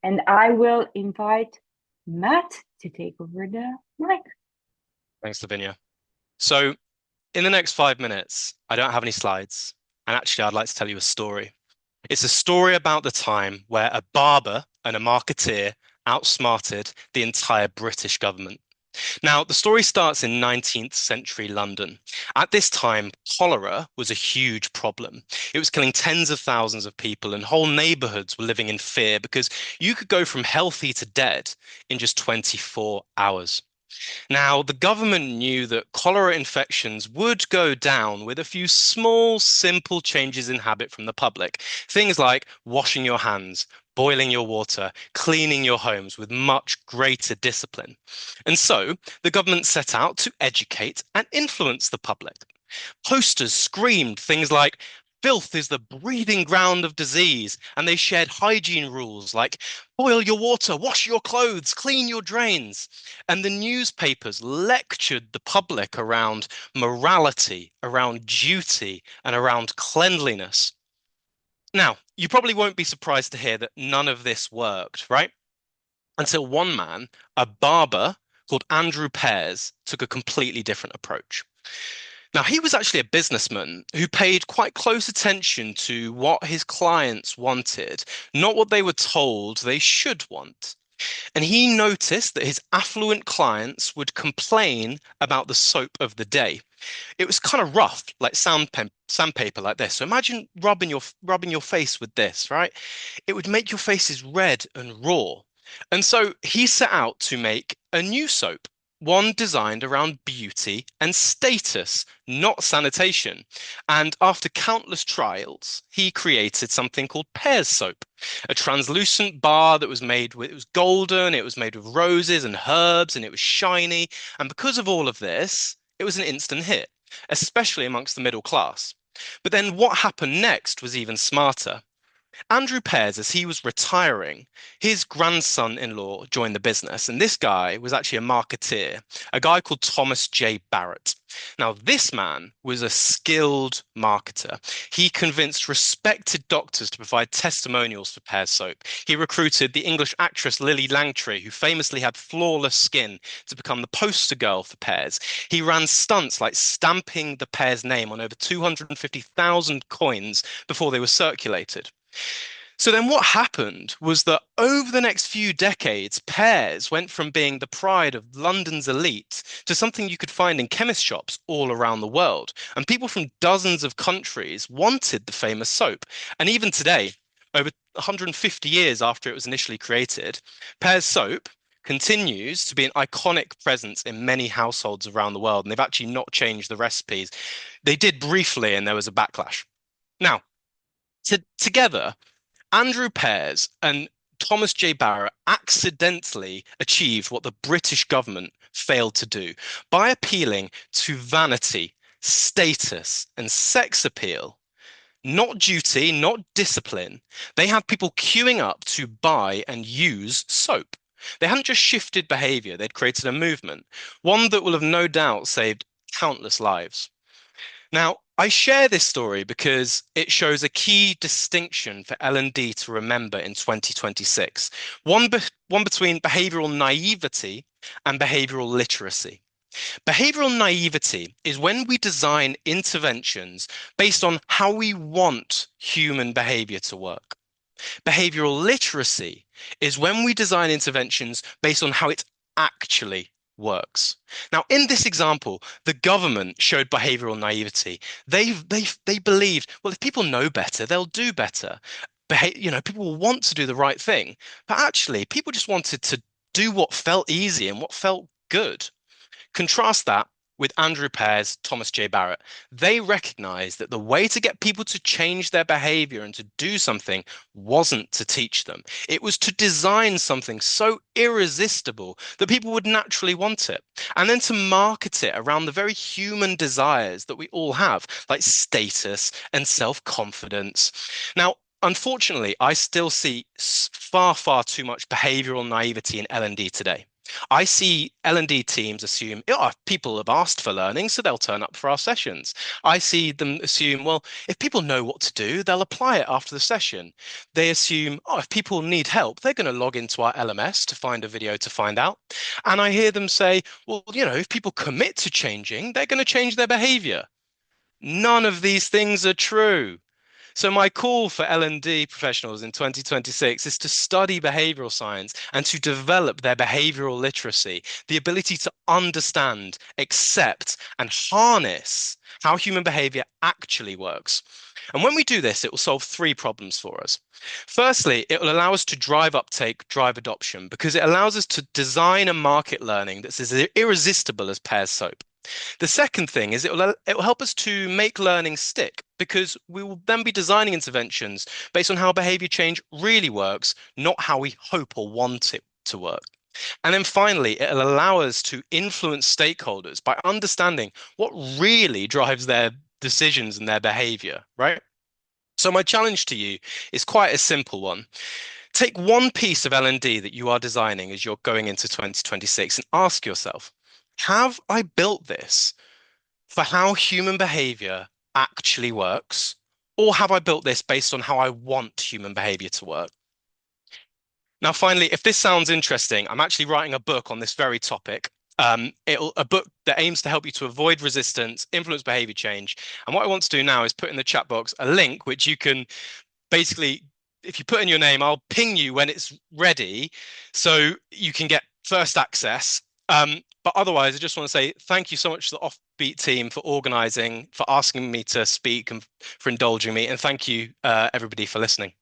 And I will invite Matt to take over the mic. Thanks, Lavinia. So, in the next 5 minutes, I don't have any slides. And actually, I'd like to tell you a story. It's a story about the time where a barber and a marketeer outsmarted the entire British government. Now, the story starts in 19th century London. At this time, cholera was a huge problem. It was killing tens of thousands of people, and whole neighborhoods were living in fear because you could go from healthy to dead in just 24 hours. Now, the government knew that cholera infections would go down with a few small, simple changes in habit from the public. Things like washing your hands, boiling your water, cleaning your homes with much greater discipline. And so the government set out to educate and influence the public. Posters screamed things like, filth is the breeding ground of disease. And they shared hygiene rules like boil your water, wash your clothes, clean your drains. And the newspapers lectured the public around morality, around duty, and around cleanliness. Now, you probably won't be surprised to hear that none of this worked, right? Until one man, a barber called Andrew Pears, took a completely different approach. Now, he was actually a businessman who paid quite close attention to what his clients wanted, not what they were told they should want. And he noticed that his affluent clients would complain about the soap of the day. It was kind of rough, like sandpaper like this. So imagine rubbing your face with this, right? It would make your faces red and raw. And so he set out to make a new soap, one designed around beauty and status, not sanitation. And after countless trials, he created something called Pears soap, a translucent bar that was it was golden, it was made with roses and herbs, and it was shiny. And because of all of this, it was an instant hit, especially amongst the middle class. But then what happened next was even smarter. Andrew Pears, as he was retiring, his grandson-in-law joined the business, and this guy was actually a marketeer, a guy called Thomas J. Barrett. Now, this man was a skilled marketer. He convinced respected doctors to provide testimonials for Pears soap. He recruited the English actress Lily Langtry, who famously had flawless skin, to become the poster girl for Pears. He ran stunts like stamping the Pears name on over 250,000 coins before they were circulated. So then what happened was that over the next few decades, pears went from being the pride of London's elite to something you could find in chemist shops all around the world. And people from dozens of countries wanted the famous soap. And even today, over 150 years after it was initially created, Pears soap continues to be an iconic presence in many households around the world. And they've actually not changed the recipes. They did briefly, and there was a backlash. Now, together, Andrew Pears and Thomas J. Barrett accidentally achieved what the British government failed to do by appealing to vanity, status, and sex appeal. Not duty, not discipline. They had people queuing up to buy and use soap. They hadn't just shifted behavior, they'd created a movement, one that will have no doubt saved countless lives. Now, I share this story because it shows a key distinction for L&D to remember in 2026, one between behavioral naivety and behavioral literacy. Behavioral naivety is when we design interventions based on how we want human behavior to work. Behavioral literacy is when we design interventions based on how it actually works. Now, in this example, the government showed behavioral naivety. They believed, well, if people know better, they'll do better. People will want to do the right thing. But actually, people just wanted to do what felt easy and what felt good. Contrast that with Andrew Pears, Thomas J. Barrett. They recognized that the way to get people to change their behavior and to do something wasn't to teach them. It was to design something so irresistible that people would naturally want it. And then to market it around the very human desires that we all have, like status and self-confidence. Now, unfortunately, I still see far, far too much behavioral naivety in L&D today. I see L&D teams assume, oh, people have asked for learning, so they'll turn up for our sessions. I see them assume, well, if people know what to do, they'll apply it after the session. They assume, oh, if people need help, they're going to log into our LMS to find a video to find out. And I hear them say, well, if people commit to changing, they're going to change their behavior. None of these things are true. So my call for L&D professionals in 2026 is to study behavioral science and to develop their behavioral literacy, the ability to understand, accept, and harness how human behavior actually works. And when we do this, it will solve three problems for us. Firstly, it will allow us to drive uptake, drive adoption, because it allows us to design a market learning that's as irresistible as pear's soap. The second thing is it will help us to make learning stick because we will then be designing interventions based on how behavior change really works, not how we hope or want it to work. And then finally, it'll allow us to influence stakeholders by understanding what really drives their decisions and their behavior, right? So my challenge to you is quite a simple one. Take one piece of L&D that you are designing as you're going into 2026 and ask yourself, have I built this for how human behavior actually works? Or have I built this based on how I want human behavior to work? Now, finally, if this sounds interesting, I'm actually writing a book on this very topic. A book that aims to help you to avoid resistance, influence behavior change. And what I want to do now is put in the chat box a link which you can basically, if you put in your name, I'll ping you when it's ready so you can get first access. But otherwise, I just want to say thank you so much to the Offbeat team for organizing, for asking me to speak and for indulging me. And thank you, everybody, for listening.